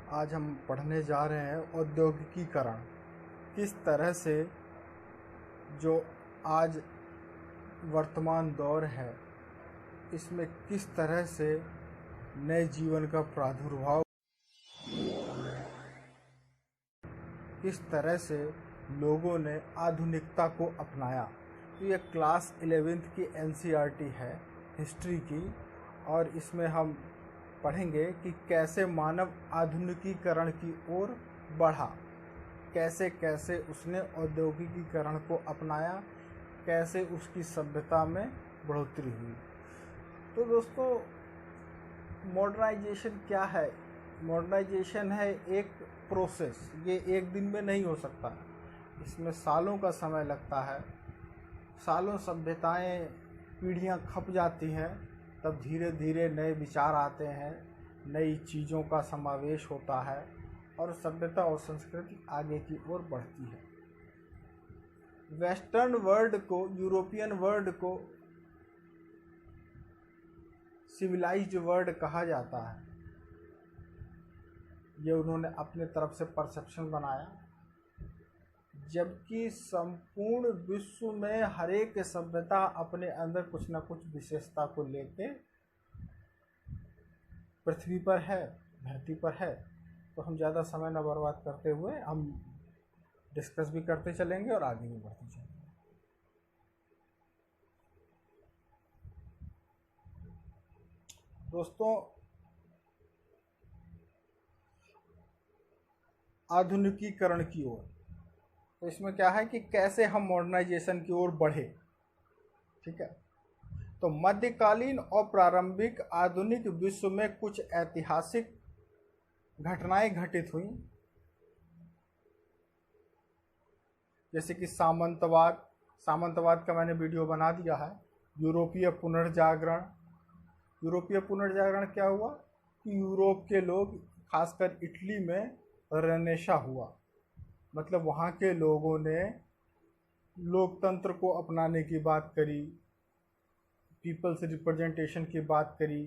आज हम पढ़ने जा रहे हैं औद्योगिकीकरण। किस तरह से जो आज वर्तमान दौर है इसमें किस तरह से नए जीवन का प्रादुर्भाव, किस तरह से लोगों ने आधुनिकता को अपनाया। तो ये क्लास 11th की NCERT है हिस्ट्री की, और इसमें हम पढ़ेंगे कि कैसे मानव आधुनिकीकरण की ओर बढ़ा, कैसे कैसे उसने औद्योगिकीकरण को अपनाया, कैसे उसकी सभ्यता में बढ़ोतरी हुई। तो दोस्तों, मॉडर्नाइजेशन क्या है? मॉडर्नाइजेशन है एक प्रोसेस, ये एक दिन में नहीं हो सकता, इसमें सालों का समय लगता है। सालों सभ्यताएं, पीढ़ियां खप जाती हैं, तब धीरे धीरे नए विचार आते हैं, नई चीज़ों का समावेश होता है और सभ्यता और संस्कृति आगे की ओर बढ़ती है। वेस्टर्न वर्ल्ड को, यूरोपियन वर्ल्ड को सिविलाइज्ड वर्ल्ड कहा जाता है। ये उन्होंने अपने तरफ से परसेप्शन बनाया, जबकि संपूर्ण विश्व में हर एक सभ्यता अपने अंदर कुछ न कुछ विशेषता को लेके पृथ्वी पर है, धरती पर है। तो हम ज़्यादा समय न बर्बाद करते हुए हम डिस्कस भी करते चलेंगे और आगे भी बढ़ते चलेंगे। दोस्तों, आधुनिकीकरण की ओर, तो इसमें क्या है कि कैसे हम मॉडर्नाइजेशन की ओर बढ़े। ठीक है, तो मध्यकालीन और प्रारंभिक आधुनिक विश्व में कुछ ऐतिहासिक घटनाएं घटित हुई, जैसे कि सामंतवाद का मैंने वीडियो बना दिया है। यूरोपीय पुनर्जागरण क्या हुआ कि यूरोप के लोग, खासकर इटली में रेनेसा हुआ, मतलब वहाँ के लोगों ने लोकतंत्र को अपनाने की बात करी, पीपल्स रिप्रेजेंटेशन की बात करी।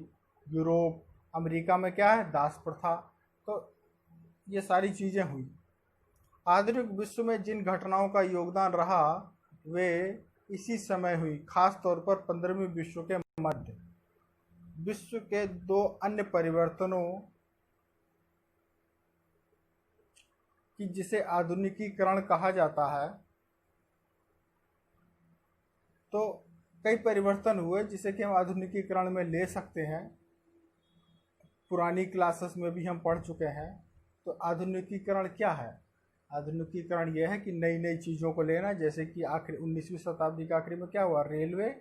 यूरोप, अमेरिका में क्या है, दास प्रथा। तो ये सारी चीज़ें हुई। आधुनिक विश्व में जिन घटनाओं का योगदान रहा वे इसी समय हुई, खास तौर पर 15वीं विश्व के मध्य। विश्व के दो अन्य परिवर्तनों कि जिसे आधुनिकीकरण कहा जाता है, तो कई परिवर्तन हुए जिसे कि हम आधुनिकीकरण में ले सकते हैं। पुरानी क्लासेस में भी हम पढ़ चुके हैं। तो आधुनिकीकरण क्या है? आधुनिकीकरण यह है कि नई नई चीज़ों को लेना, जैसे कि आखिरी 19वीं शताब्दी के आखिरी में क्या हुआ, रेलवे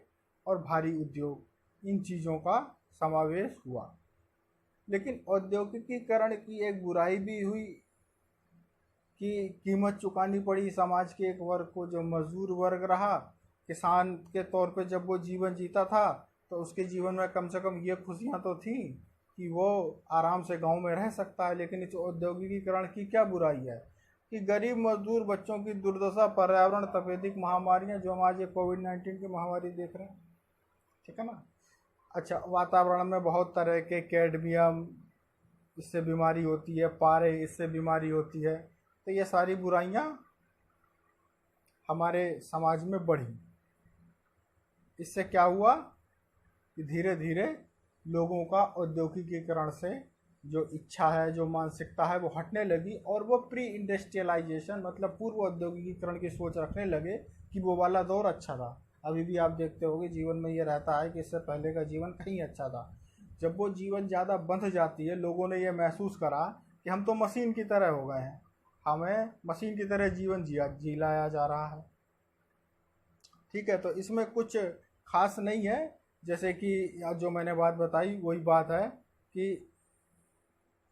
और भारी उद्योग, इन चीज़ों का समावेश हुआ। लेकिन औद्योगिकीकरण की एक बुराई भी हुई कि कीमत चुकानी पड़ी समाज के एक वर्ग को, जो मजदूर वर्ग रहा। किसान के तौर पे जब वो जीवन जीता था तो उसके जीवन में कम से कम ये खुशियाँ तो थी कि वो आराम से गांव में रह सकता है। लेकिन इस औद्योगिकीकरण की क्या बुराई है कि गरीब मजदूर, बच्चों की दुर्दशा, पर्यावरण, तपेदिक महामारियाँ, जो हम आज ये कोविड-19 की महामारी देख रहे हैं। ठीक है ना। अच्छा, वातावरण में बहुत तरह के कैडमियम, इससे बीमारी होती है, पारे, इससे बीमारी होती है। तो ये सारी बुराइयां हमारे समाज में बढ़ी। इससे क्या हुआ कि धीरे धीरे लोगों का औद्योगिकीकरण से जो इच्छा है, जो मानसिकता है, वो हटने लगी और वो प्री इंडस्ट्रियलाइजेशन, मतलब पूर्व औद्योगिकीकरण की सोच रखने लगे कि वो वाला दौर अच्छा था। अभी भी आप देखते होंगे जीवन में ये रहता है कि इससे पहले का जीवन कहीं अच्छा था। जब वो जीवन ज़्यादा बंध जाती है, लोगों ने ये महसूस करा कि हम तो मशीन की तरह हो गए हैं, हमें मशीन की तरह जीवन जिलाया जा रहा है। ठीक है, तो इसमें कुछ खास नहीं है। जैसे कि जो मैंने बात बताई वही बात है कि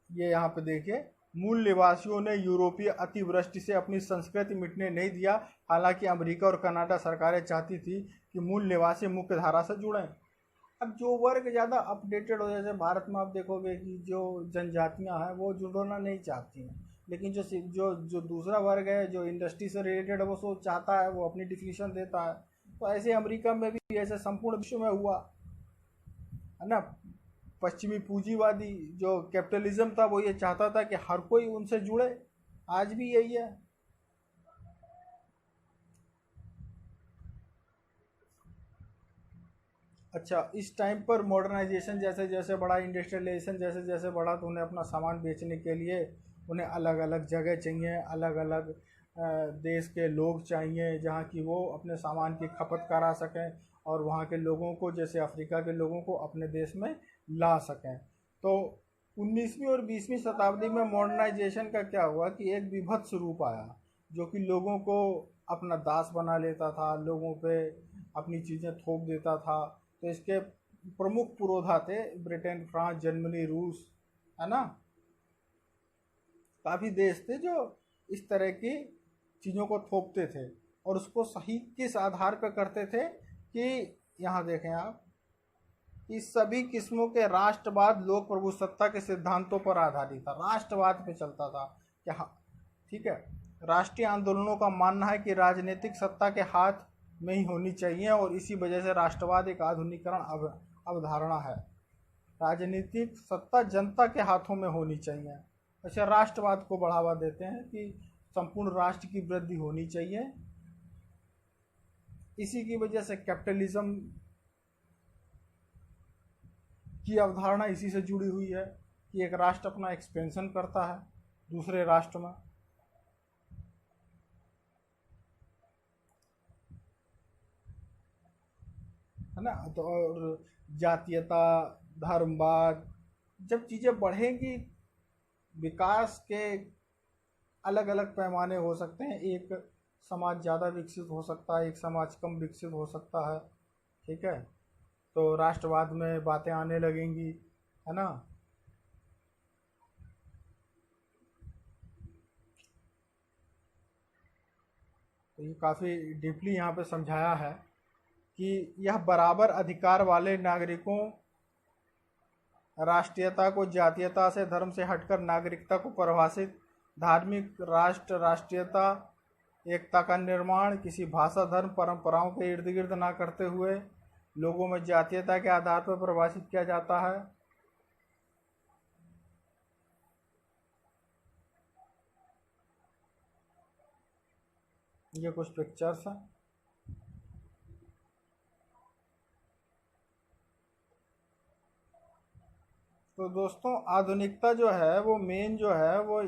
ये यहाँ पे देखिए, मूल निवासियों ने यूरोपीय अतिवृष्टि से अपनी संस्कृति मिटने नहीं दिया। हालांकि अमेरिका और कनाडा सरकारें चाहती थी कि मूल निवासी मुख्य धारा से जुड़ें। अब जो वर्ग ज़्यादा अपडेटेड हो, जैसे भारत में आप देखोगे कि जो जनजातियां हैं वो जुड़ना नहीं चाहती हैं, लेकिन जो जो जो दूसरा वर्ग है, जो इंडस्ट्री से रिलेटेड है, वो सोच चाहता है, वो अपनी डिफिनेशन देता है। तो ऐसे अमेरिका में भी, ऐसे संपूर्ण विश्व में हुआ है ना। पश्चिमी पूंजीवादी जो कैपिटलिज्म था वो ये चाहता था कि हर कोई उनसे जुड़े। आज भी यही है। अच्छा, इस टाइम पर मॉडर्नाइजेशन जैसे जैसे बढ़ा, इंडस्ट्रियलाइजेशन जैसे जैसे बढ़ा, तो उन्हें अपना सामान बेचने के लिए उन्हें अलग अलग जगह चाहिए, अलग अलग देश के लोग चाहिए जहाँ की वो अपने सामान की खपत करा सकें और वहाँ के लोगों को, जैसे अफ्रीका के लोगों को, अपने देश में ला सकें। तो 19वीं और 20वीं शताब्दी में मॉडर्नाइजेशन का क्या हुआ कि एक विभत्स रूप आया जो कि लोगों को अपना दास बना लेता था, लोगों पे अपनी चीज़ें थोप देता था। तो इसके प्रमुख पुरोधा थे ब्रिटेन, फ्रांस, जर्मनी, रूस, है ना। काफ़ी देश थे जो इस तरह की चीज़ों को थोपते थे और उसको सही किस आधार पर करते थे कि यहाँ देखें आप, इस सभी किस्मों के राष्ट्रवाद लोक प्रभुसत्ता के सिद्धांतों पर आधारित था, राष्ट्रवाद पे चलता था कि हाँ ठीक है। राष्ट्रीय आंदोलनों का मानना है कि राजनीतिक सत्ता के हाथ में ही होनी चाहिए और इसी वजह से राष्ट्रवाद एक आधुनिकरण अवधारणा है। राजनीतिक सत्ता जनता के हाथों में होनी चाहिए। अच्छा, राष्ट्रवाद को बढ़ावा देते हैं कि संपूर्ण राष्ट्र की वृद्धि होनी चाहिए। इसी की वजह से कैपिटलिज्म की अवधारणा इसी से जुड़ी हुई है कि एक राष्ट्र अपना एक्सपेंशन करता है दूसरे राष्ट्र में। है ना। तो और जातीयता, धर्मवाद, जब चीज़ें बढ़ेंगी, विकास के अलग अलग पैमाने हो सकते हैं। एक समाज ज़्यादा विकसित हो सकता है, एक समाज कम विकसित हो सकता है। ठीक है, तो राष्ट्रवाद में बातें आने लगेंगी, है ना। तो ये काफ़ी डीपली यहाँ पे समझाया है कि यह बराबर अधिकार वाले नागरिकों, राष्ट्रीयता को जातीयता से, धर्म से हटकर नागरिकता को परिभाषित, धार्मिक राष्ट्र, राष्ट्रीयता, एकता का निर्माण किसी भाषा, धर्म, परंपराओं के इर्द गिर्द ना करते हुए लोगों में जातीयता के आधार पर परिभाषित किया जाता है। ये कुछ पिक्चर्स हैं। तो दोस्तों, आधुनिकता जो है वो मेन जो है वो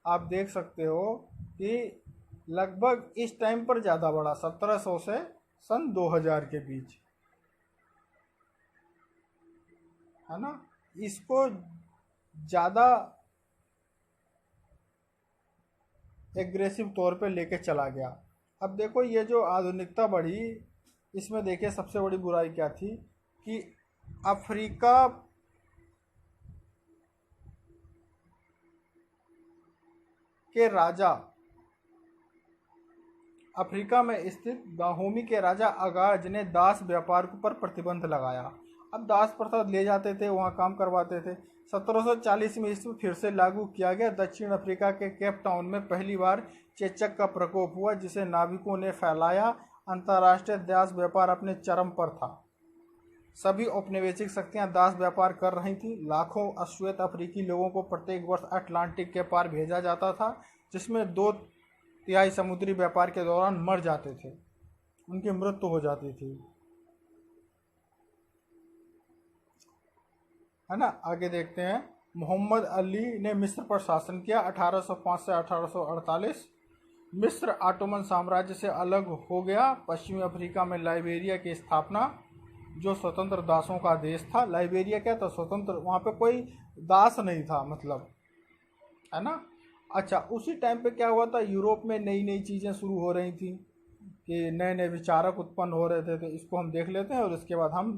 आप देख सकते हो कि लगभग इस टाइम पर ज़्यादा बढ़ा, 1700 से सन 2000 के बीच, है ना। इसको ज़्यादा एग्रेसिव तौर पे लेके चला गया। अब देखो, ये जो आधुनिकता बढ़ी, इसमें देखिए सबसे बड़ी बुराई क्या थी कि अफ्रीका के राजा, अफ्रीका में स्थित दाहोमी के राजा अगाज ने दास व्यापार पर प्रतिबंध लगाया। अब दास प्रथा ले जाते थे, वहाँ काम करवाते थे। 1740 में इसमें फिर से लागू किया गया। दक्षिण अफ्रीका के केप टाउन में पहली बार चेचक का प्रकोप हुआ जिसे नाविकों ने फैलाया। अंतर्राष्ट्रीय दास व्यापार अपने चरम पर था। सभी औपनिवेशिक शक्तियां दास व्यापार कर रही थीं। लाखों अश्वेत अफ्रीकी लोगों को प्रत्येक वर्ष अटलांटिक के पार भेजा जाता था, जिसमें 2/3 समुद्री व्यापार के दौरान मर जाते थे, उनकी मृत्यु हो जाती थी, है ना। आगे देखते हैं। मोहम्मद अली ने मिस्र पर शासन किया 1805 से 1848। मिस्र ऑटोमन साम्राज्य से अलग हो गया। पश्चिमी अफ्रीका में लाइबेरिया की स्थापना, जो स्वतंत्र दासों का देश था। लाइबेरिया क्या था? स्वतंत्र, वहाँ पे कोई दास नहीं था, मतलब, है ना। अच्छा, उसी टाइम पे क्या हुआ था, यूरोप में नई नई चीज़ें शुरू हो रही थी कि नए नए विचारक उत्पन्न हो रहे थे। तो इसको हम देख लेते हैं और इसके बाद हम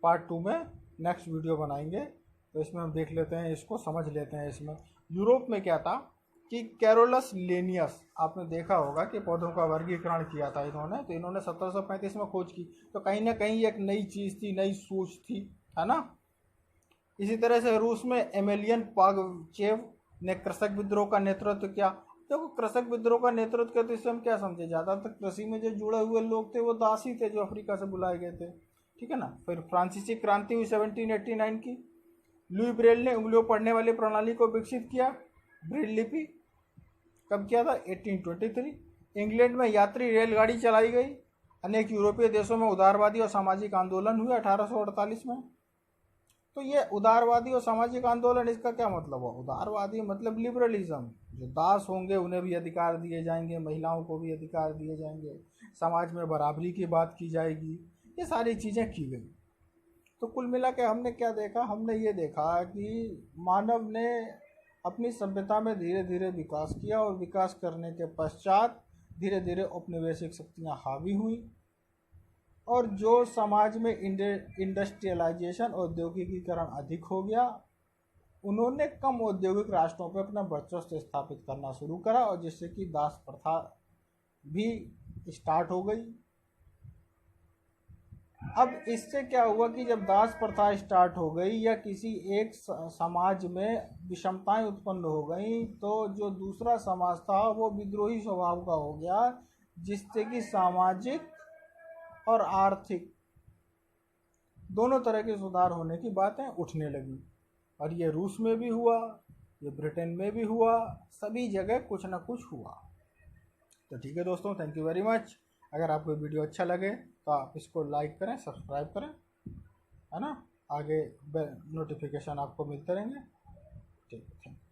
पार्ट 2 में नेक्स्ट वीडियो बनाएंगे। तो इसमें हम देख लेते हैं, इसको समझ लेते हैं। इसमें यूरोप में क्या था कि कैरोलस लेनियस, आपने देखा होगा कि पौधों का वर्गीकरण किया था इन्होंने। तो इन्होंने 1735 में खोज की। तो कहीं ना कहीं एक नई चीज़ थी, नई सोच थी, है ना। इसी तरह से रूस में एमेलियन पागचेव ने कृषक विद्रोह का नेतृत्व किया। देखो, कृषक विद्रोह का नेतृत्व किया तो इससे हम क्या समझे, ज़्यादातर कृषि में जो जुड़े हुए लोग थे वो दासी थे जो अफ्रीका से बुलाए गए थे, ठीक है ना। फिर फ्रांसीसी क्रांति हुई 1789 की, लुई ब्रेल ने उंगलियों पढ़ने वाली प्रणाली को विकसित किया। ब्रेल लिपि कब किया था? 1823। इंग्लैंड में यात्री रेलगाड़ी चलाई गई। अनेक यूरोपीय देशों में उदारवादी और सामाजिक आंदोलन हुए 1848 में। तो ये उदारवादी और सामाजिक आंदोलन, इसका क्या मतलब हुआ? उदारवादी मतलब लिबरलिज्म, जो दास होंगे उन्हें भी अधिकार दिए जाएंगे, महिलाओं को भी अधिकार दिए जाएंगे, समाज में बराबरी की बात की जाएगी, ये सारी चीज़ें की गई। तो कुल मिला के हमने क्या देखा? हमने ये देखा कि मानव ने अपनी सभ्यता में धीरे धीरे विकास किया और विकास करने के पश्चात धीरे धीरे औपनिवेशिक शक्तियाँ हावी हुई और जो समाज में इंडस्ट्रियलाइजेशन, औद्योगिकीकरण अधिक हो गया, उन्होंने कम औद्योगिक राष्ट्रों पर अपना वर्चस्व स्थापित करना शुरू करा और जिससे कि दास प्रथा भी स्टार्ट हो गई। अब इससे क्या हुआ कि जब दास प्रथा स्टार्ट हो गई या किसी एक समाज में विषमताएं उत्पन्न हो गई, तो जो दूसरा समाज था वो विद्रोही स्वभाव का हो गया, जिससे कि सामाजिक और आर्थिक दोनों तरह के सुधार होने की बातें उठने लगी। और ये रूस में भी हुआ, ये ब्रिटेन में भी हुआ, सभी जगह कुछ ना कुछ हुआ। तो ठीक है दोस्तों, थैंक यू वेरी मच। अगर आपको वीडियो अच्छा लगे तो आप इसको लाइक करें, सब्सक्राइब करें, है ना। आगे नोटिफिकेशन आपको मिलते रहेंगे। ठीक है, थैंक यू।